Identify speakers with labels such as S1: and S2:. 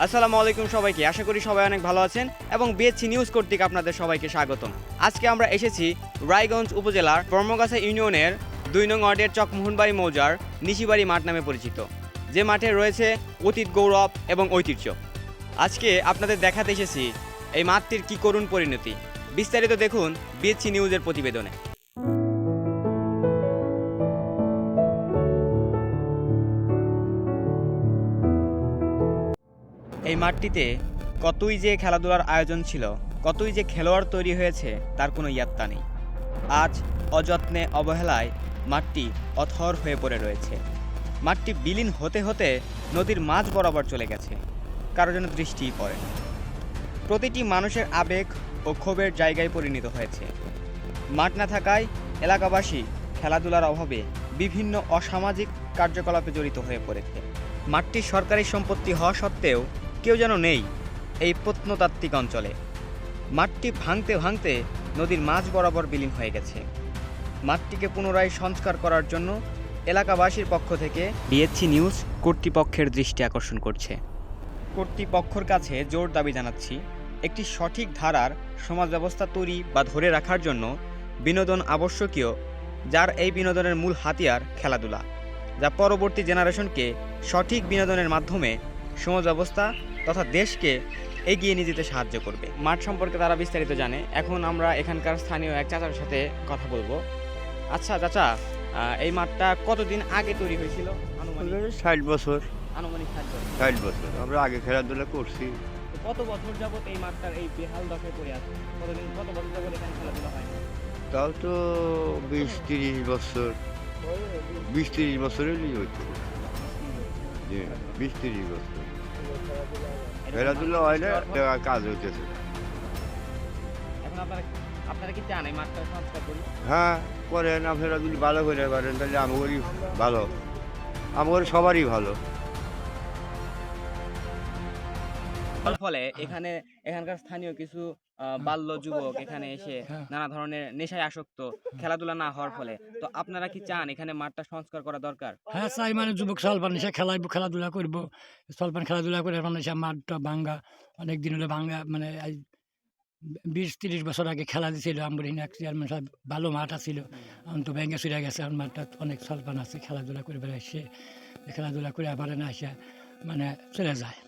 S1: আসসালামু আলাইকুম সবাইকে, আশা করি সবাই অনেক ভালো আছেন এবং বিএসসি নিউজ কর্তৃক আপনাদের সবাইকে স্বাগতম। আজকে আমরা এসেছি রায়গঞ্জ উপজেলার বর্মগাছা ইউনিয়নের ২ নং ওয়ার্ডের চকমোহনবাড়ি মৌজার নিশিবাড়ি মাঠ নামে পরিচিত, যে মাঠে রয়েছে অতীত গৌরব এবং ঐতিহ্য। আজকে আপনাদের দেখাতে এসেছি এই মাঠটির কি করুণ পরিণতি। বিস্তারিত দেখুন বিএসসি নিউজের প্রতিবেদনে। এই মাঠটিতে কতই যে খেলাধুলার আয়োজন ছিল, কতই যে খেলোয়াড় তৈরি হয়েছে তার কোনো ইয়াত্তা নেই। আজ অযত্নে অবহেলায় মাঠটি অথর হয়ে পড়ে রয়েছে। মাঠটি বিলীন হতে হতে নদীর মাঝ বরাবর চলে গেছে, কারো যেন দৃষ্টিই পড়ে না। প্রতিটি মানুষের আবেগ ও ক্ষোভের জায়গায় পরিণত হয়েছে। মাঠ না থাকায় এলাকাবাসী খেলাধুলার অভাবে বিভিন্ন অসামাজিক কার্যকলাপে জড়িত হয়ে পড়েছে। মাঠটি সরকারি সম্পত্তি হওয়া সত্ত্বেও কেউ যেন নেই এই প্রত্নতাত্ত্বিক অঞ্চলে। মাঠটি ভাঙতে ভাঙতে নদীর মাঝ বরাবর বিলীন হয়ে গেছে। মাঠটিকে পুনরায় সংস্কার করার জন্য এলাকাবাসীর পক্ষ থেকে বিএসসি নিউজ কর্তৃপক্ষের দৃষ্টি আকর্ষণ করছে। কর্তৃপক্ষের কাছে জোর দাবি জানাচ্ছি, একটি সঠিক ধারার সমাজ ব্যবস্থা তৈরি বা ধরে রাখার জন্য বিনোদন আবশ্যকীয়, যার এই বিনোদনের মূল হাতিয়ার খেলাধুলা, যা পরবর্তী জেনারেশনকে সঠিক বিনোদনের মাধ্যমে সমাজ ব্যবস্থা তথা দেশকে এগিয়ে নিয়ে যেতে সাহায্য করবে। মাঠ সম্পর্কে তারা বিস্তারিত জানে। এখন আমরা এখানকার স্থানীয় এক চাচার সাথে কথা বলবো। আচ্ছা চাচা, এই মাঠটা কতদিন আগে তৈরি হয়েছিল? আনুমানিক
S2: 60 বছর।
S1: আনুমানিক
S2: 60 বছর আমরা আগে খেলাধুলা করছি।
S1: কত বছর যাবত এই মাঠটার এই বেহাল দশায় পড়ে আছে? কত বছর যাবত এখানে খেলাধুলা হয় না?
S2: তাও তো 20-30 বছর, 20-30 বছরেরই হইতো। জি, 20-30 বছর খেলাধুলা হয় না, কাজ হইতেছে।
S1: এখন আপনারা কি চান এই মাঠটা সংস্কার করুন?
S2: হ্যাঁ করেন, আপনারা যদি ভালো করে করেন তাহলে আমাদেরই ভালো, আমাদের সবারই ভালো।
S1: ফলে এখানকার স্থানীয় কিছু বাল্য যুবক এখানে এসে নানা ধরনের নেশায় আসক্ত, খেলাধুলা না হওয়ার ফলে। তো আপনারা কি চান এখানে মাঠটা সংস্কার করা দরকার?
S3: হ্যাঁ চাই, মানে যুবক সলপান এসে খেলাধুলা করবো, সলপান খেলাধুলা করে মানে সে মাঠটা ভাঙ্গা অনেক দিন হলে ভাঙ্গা, মানে 20-30 বছর আগে খেলা দিয়েছিল আমরা চেয়ারম্যান সাহেব, ভালো মাঠ আছিল, এখন তো ভেঙে চুরে গেছে। এখন মাঠটা অনেক সলপান আছে, খেলাধুলা করে বেড়ে এসে খেলাধুলা করে আবার না এসে মানে চলে যায়।